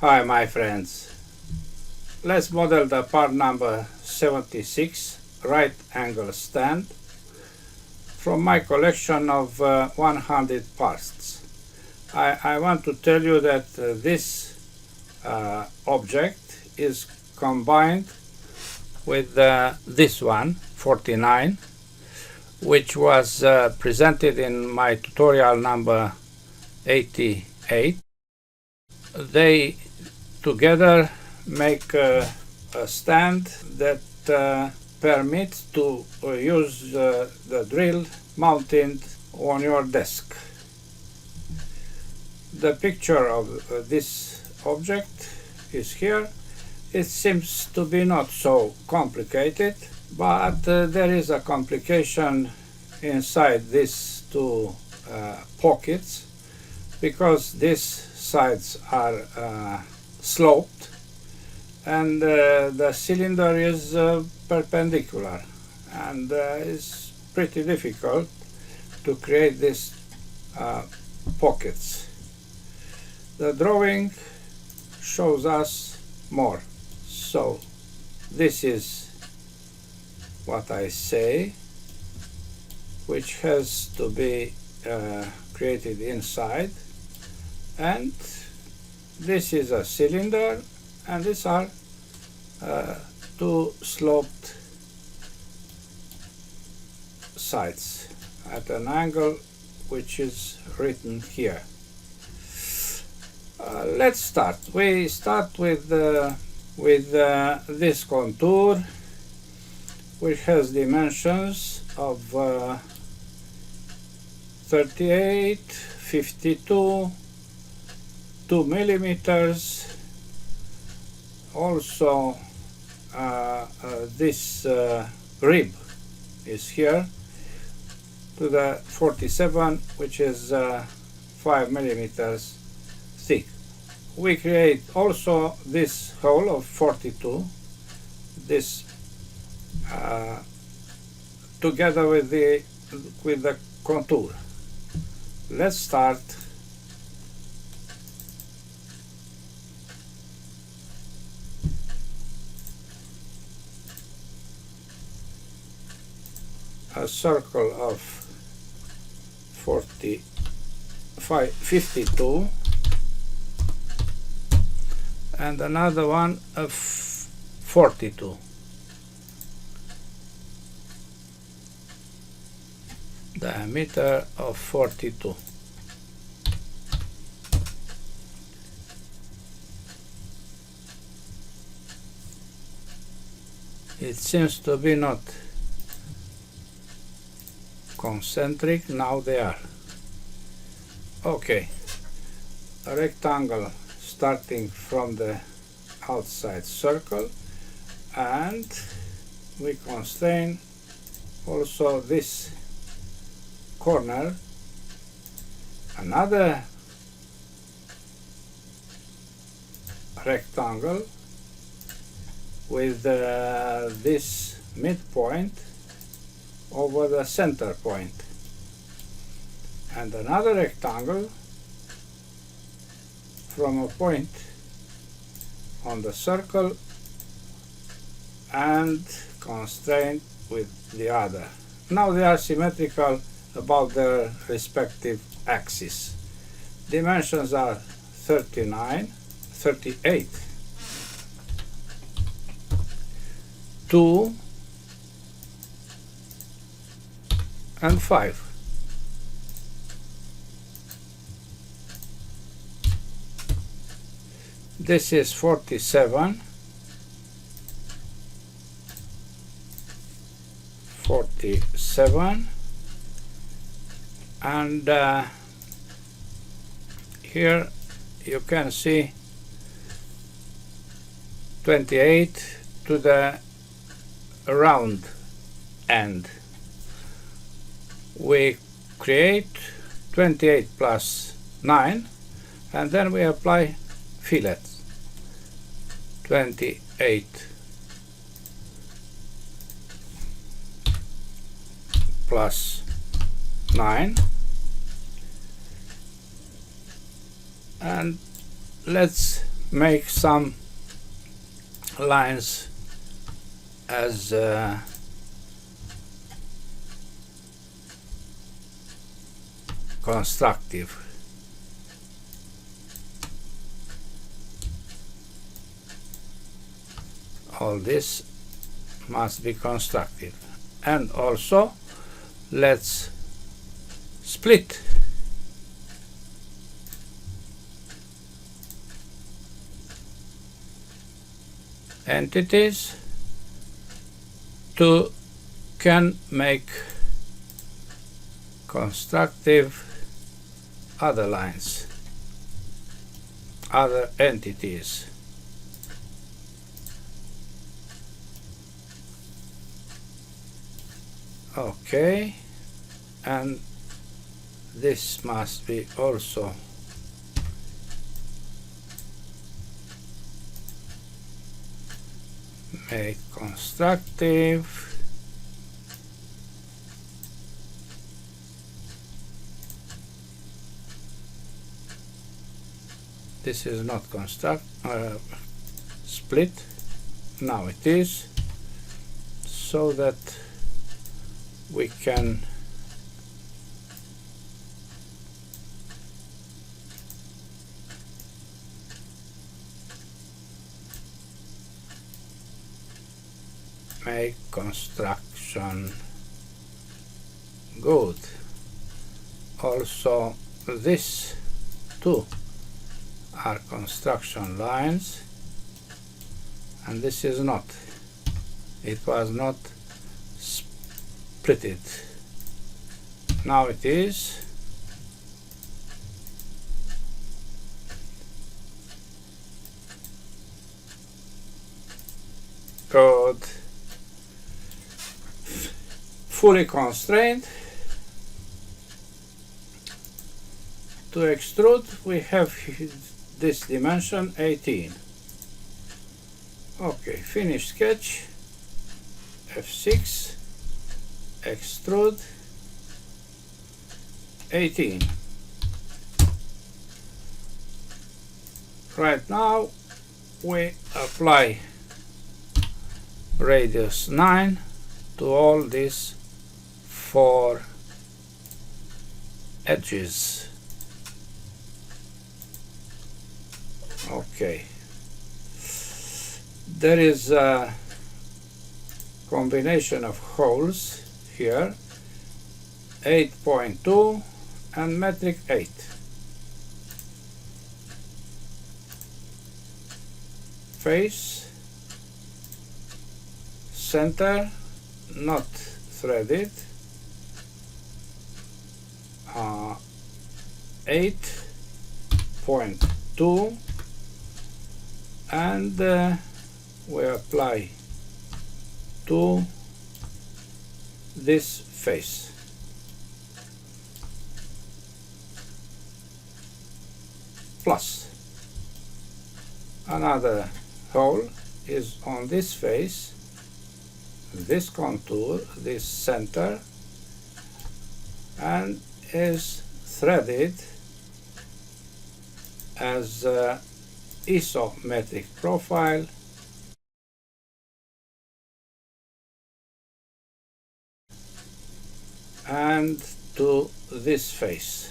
Hi my friends, let's model the part number 76 right angle stand from my collection of 100 parts. I want to tell you that this object is combined with this one, 49, which was presented in my tutorial number 88. They together make a stand that permits to use the drill mounted on your desk. The picture of this object is here. It seems to be not so complicated, but there is a complication inside these two pockets, because these sides are sloped and the cylinder is perpendicular, and it's pretty difficult to create these pockets. The drawing shows us more. So this is what I say, which has to be created inside, and this is a cylinder, and these are two sloped sides at an angle which is written here. Let's start. We start with this contour, which has dimensions of 38, 52, 2 millimeters. Also this rib is here to the 47, which is 5 millimeters thick. We create also this hole of 42, this together with the contour. Let's start. A circle of 52 and another one of 42. Diameter of 42. It seems to be not concentric. Now they are. Okay. A rectangle starting from the outside circle, and we constrain also this corner. Another rectangle with this midpoint over the center point, and another rectangle from a point on the circle and constrained with the other. Now they are symmetrical about their respective axes. Dimensions are 38, 2 and 5. This is 47, 47, and here you can see 28 to the round end. We create 28 plus 9, and then we apply fillets. 28 plus 9, and let's make some lines as constructive. All this must be constructive. And also let's split entities to can make constructive other lines, other entities. Okay, and this must be also make constructive. This is not split. Now it is, so that we can make construction good. Also this too are construction lines, and this is not. It was not splitted. Now it is. Good. Fully constrained. To extrude, we have this dimension 18. Okay, finish sketch, F6, extrude 18. Right now we apply radius 9 to all these 4 edges. Okay, there is a combination of holes here, 8.2 and metric 8. Face, center, not threaded, 8.2, and we apply to this face. Plus another hole is on this face, this contour, this center, and is threaded as isometric profile and to this face.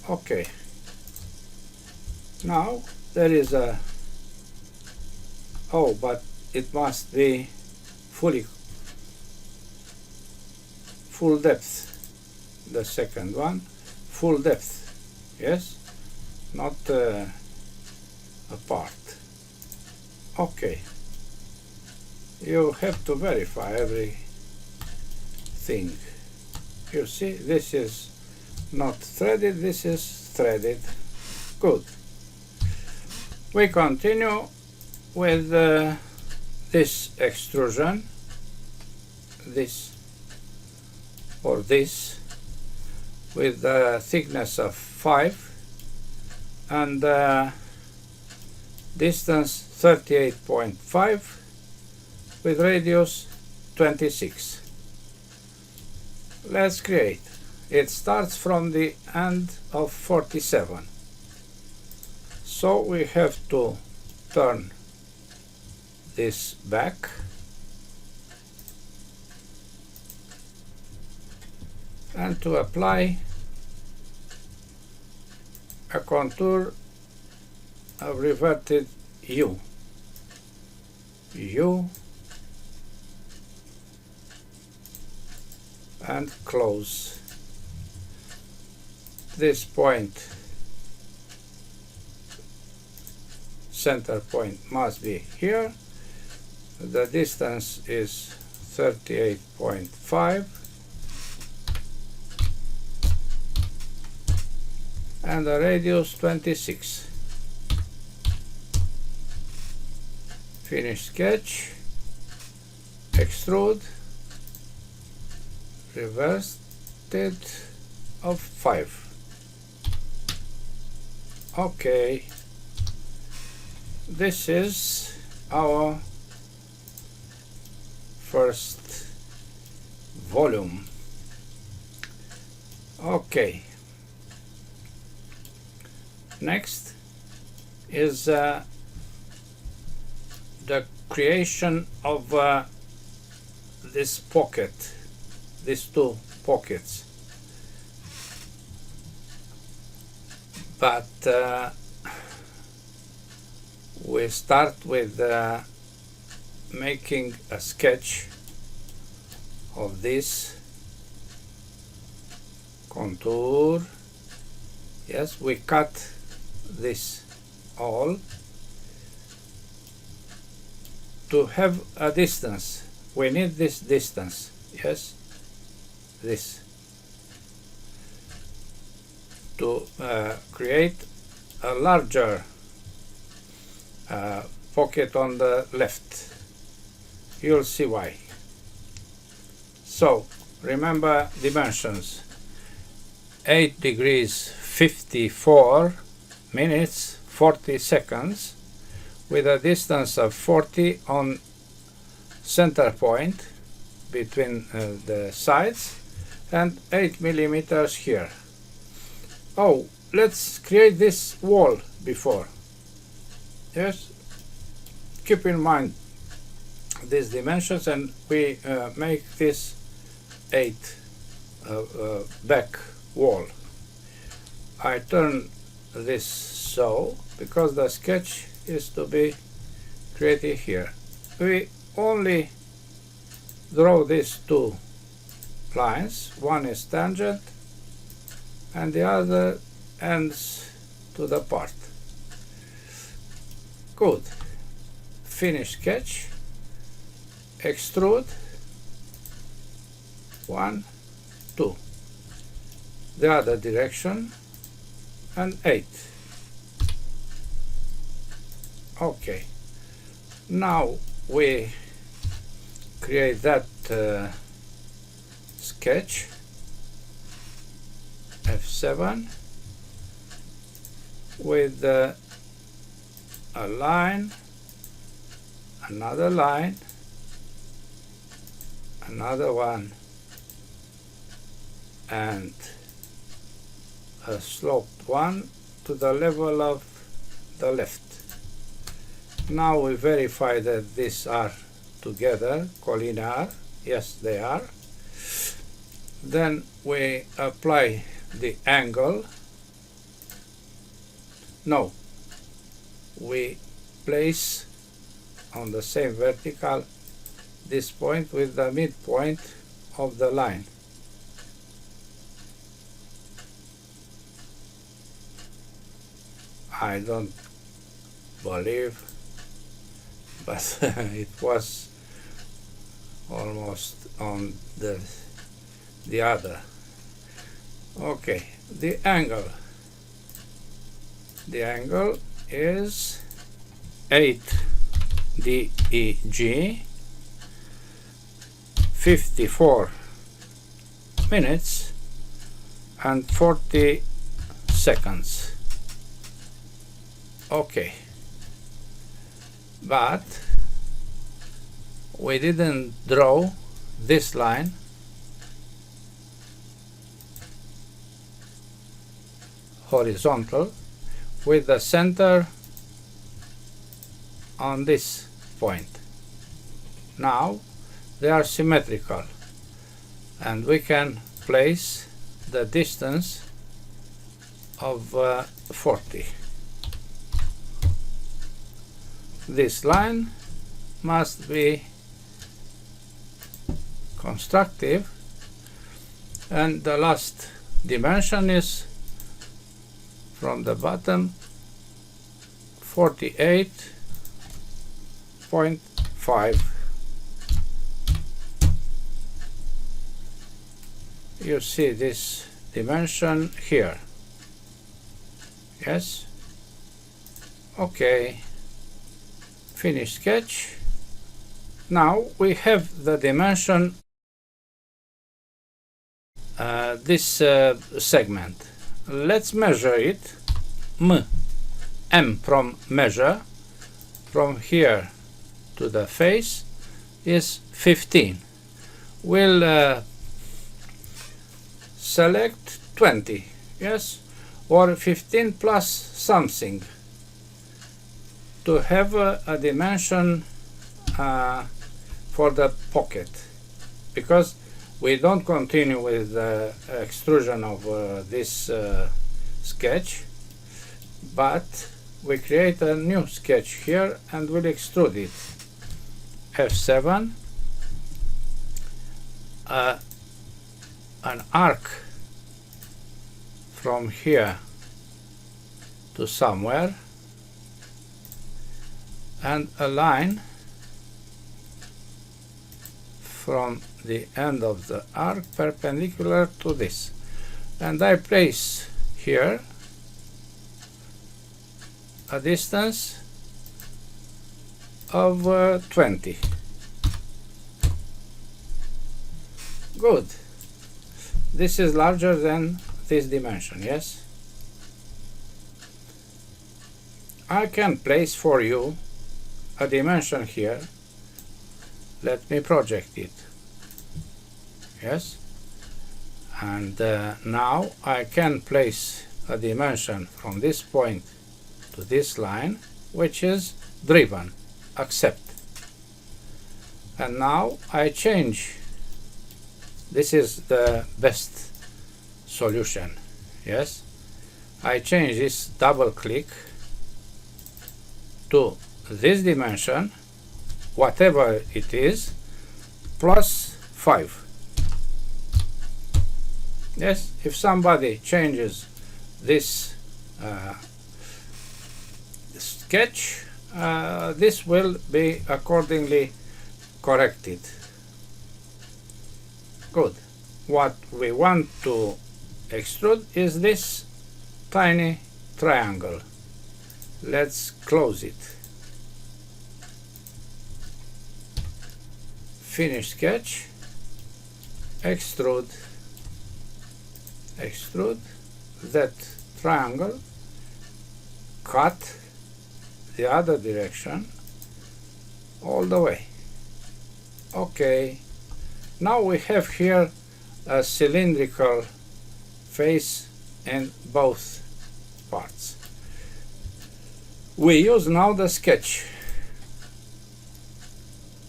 Okay, now there is a but it must be full depth. The second one, full depth, yes, not apart. Okay, you have to verify everything. You see, this is not threaded, this is threaded. Good. We continue with this extrusion, this or this, with a thickness of 5 and distance 38.5 with radius 26. Let's create. It starts from the end of 47. So we have to turn this back and to apply a contour of reverted U. U and close. This point, center point, must be here. The distance is 38.5 and the radius 26. Finish sketch, extrude, reverse it of 5. Okay, this is our first volume. Okay, next is the creation of this pocket, these two pockets. But we start with making a sketch of this contour. Yes, we cut this all to have a distance. We need this distance. Yes, this, to create a larger pocket on the left. You'll see why. So remember dimensions: 8 degrees 54 minutes 40 seconds with a distance of 40 on center point between the sides and 8 millimeters here. Oh, let's create this wall before. Yes, keep in mind these dimensions, and we make this 8 back wall. I turn this so because the sketch is to be created here. We only draw these two lines. One is tangent and the other ends to the part. Good. Finish sketch. Extrude. 1, 2. The other direction and 8. Okay. Now we create that sketch. F7 with a line, another line, another one, and a sloped one to the level of the left. Now we verify that these are together, collinear. Yes, they are. Then we apply the angle. No, we place on the same vertical this point with the midpoint of the line. I don't believe, but it was almost on the other. Okay, the angle is 8 DEG, 54 minutes and 40 seconds. Okay, but we didn't draw this line horizontal. with the center on this point. Now they are symmetrical, and we can place the distance of 40. This line must be constructive, and the last dimension is from the bottom 48.5. You see this dimension here. Yes. Okay. Finish sketch. Now we have the dimension this segment. Let's measure it. M from measure, from here to the face, is 15. We'll select 20, yes, or 15 plus something, to have a dimension for the pocket, because we don't continue with the extrusion of this sketch, but we create a new sketch here and we'll extrude it. F7, an arc from here to somewhere, and a line from the end of the arc perpendicular to this, and I place here a distance of 20. Good. This is larger than this dimension, yes? I can place for you a dimension here. Let me project it. Yes? And now I can place a dimension from this point to this line, which is driven. Accept. And now I change. This is the best solution. Yes? I change this, double click to this dimension, whatever it is, plus 5. Yes, if somebody changes this sketch, this will be accordingly corrected. Good. What we want to extrude is this tiny triangle. Let's close it. Finish sketch. Extrude. Extrude that triangle. Cut the other direction all the way. Okay. Now we have here a cylindrical face in both parts. We use now the sketch,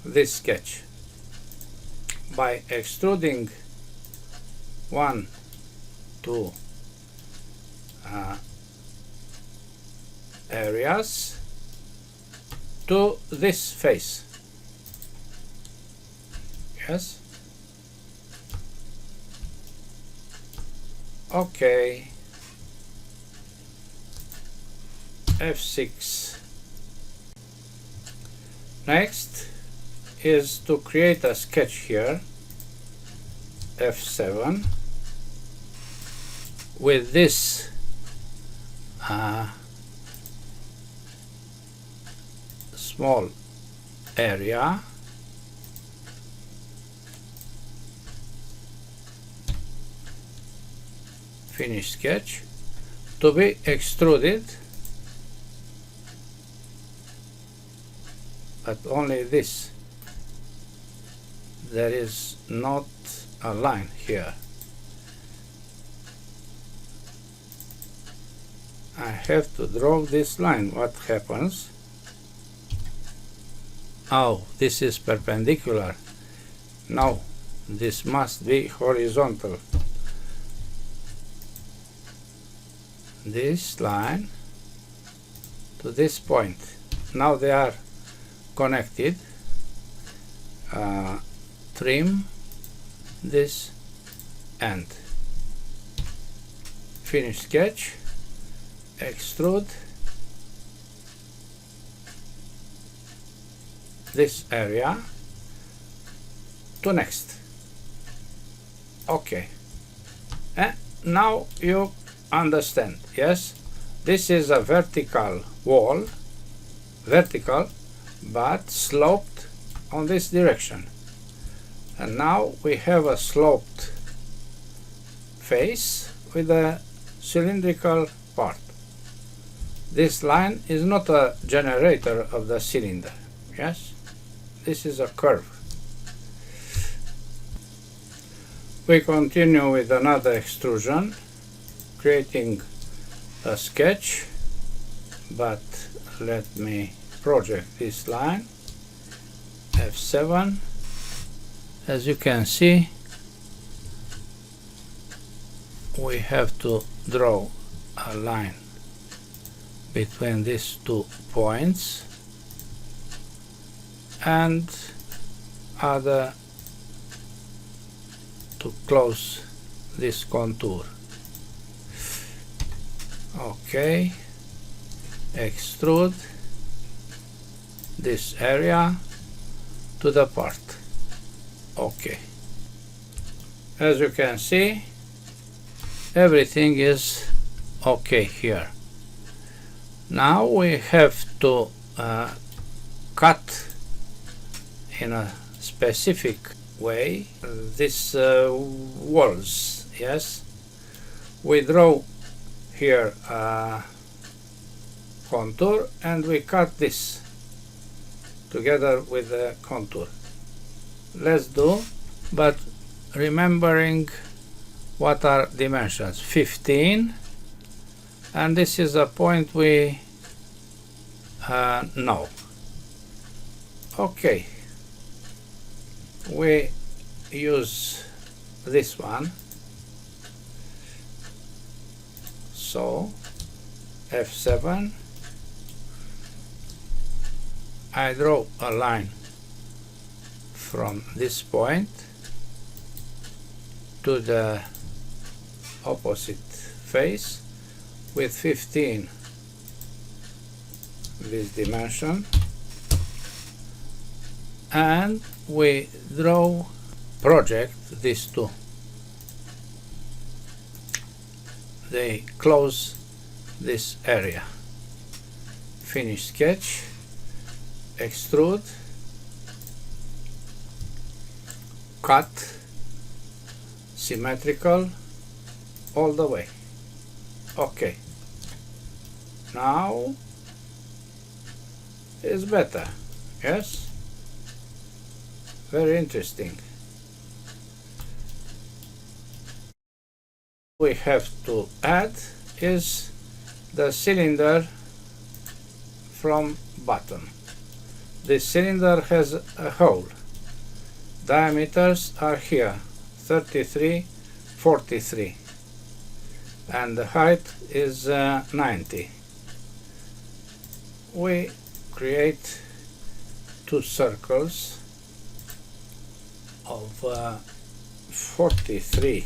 this sketch, by extruding 1, 2 areas to this face. Yes. Okay. F6. Next is to create a sketch here. F7 with this small area. Finish sketch to be extruded, but only this. There is not a line here. I have to draw this line. What happens? Oh, this is perpendicular. No, this must be horizontal. This line to this point. Now they are connected. Trim this end. Finish sketch. Extrude this area to next. Okay, and now you understand. Yes, this is a vertical wall, vertical but sloped on this direction, and now we have a sloped face with a cylindrical part. This line is not a generator of the cylinder. Yes, this is a curve. We continue with another extrusion, creating a sketch, but let me project this line. F7. As you can see, we have to draw a line between these 2 points and other to close this contour. Okay, extrude this area to the part. Okay, as you can see, everything is okay here. Now we have to cut in a specific way these walls. Yes, we draw here a contour and we cut this together with the contour. Let's do, but remembering what are dimensions. 15, and this is a point we know. Okay, we use this one. So F7, I draw a line from this point to the opposite face with 15 this dimension, and we project these two. They close this area. Finish sketch, extrude, cut, symmetrical all the way. Okay, now it's better. Yes, very interesting. We have to add is the cylinder from bottom. This cylinder has a hole. Diameters are here 33, 43, and the height is 90. We create 2 circles of 43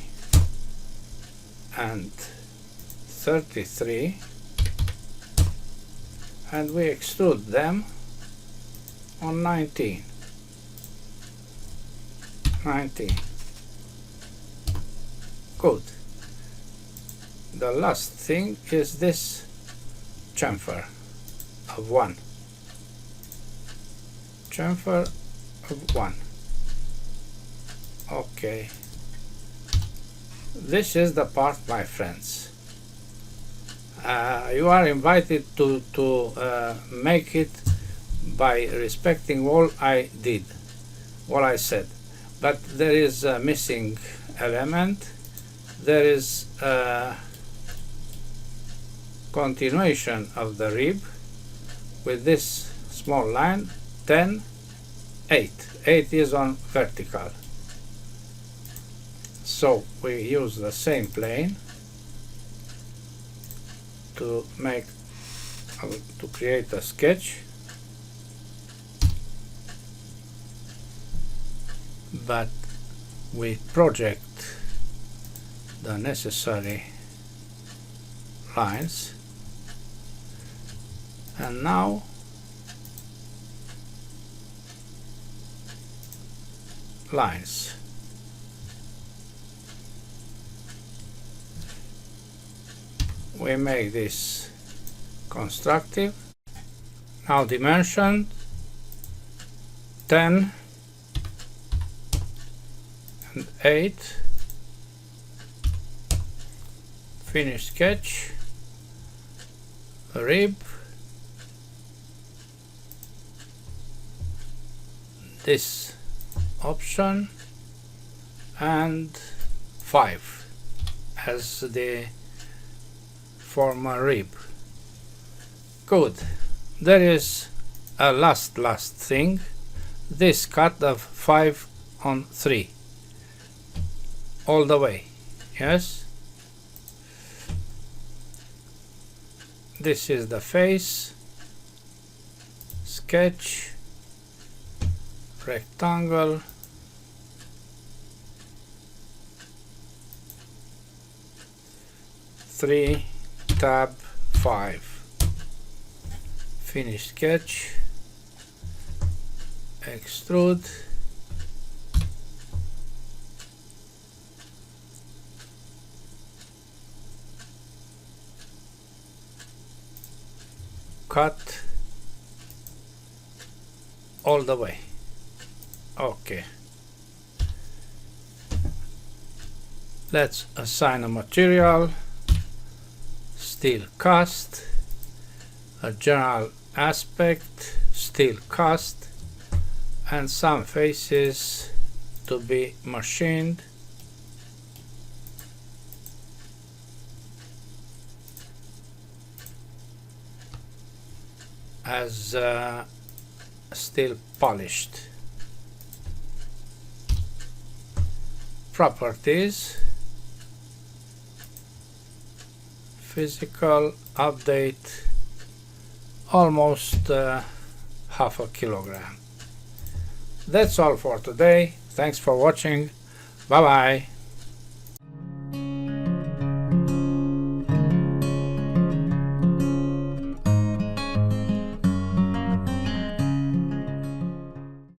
and 33, and we extrude them on 19. Good. The last thing is this chamfer of 1. Chamfer of 1. Okay. This is the part, my friends. You are invited to make it by respecting all I did, all I said. But there is a missing element. There is continuation of the rib with this small line. 10, 8. 8 is on vertical. So we use the same plane to create a sketch, but we project the necessary lines, and now lines. We make this constructive. Now dimension 10 and 8. Finish sketch. Rib. This option and 5 as the former rib. Good. There is a last thing, this cut of 5 on 3 all the way. Yes, this is the face, sketch, rectangle, three, tab 5, finish sketch, extrude, cut all the way. Okay, let's assign a material, steel cast, a general aspect, steel cast, and some faces to be machined. As steel polished. Properties, physical update, almost half a kilogram. That's all for today. Thanks for watching. Bye bye.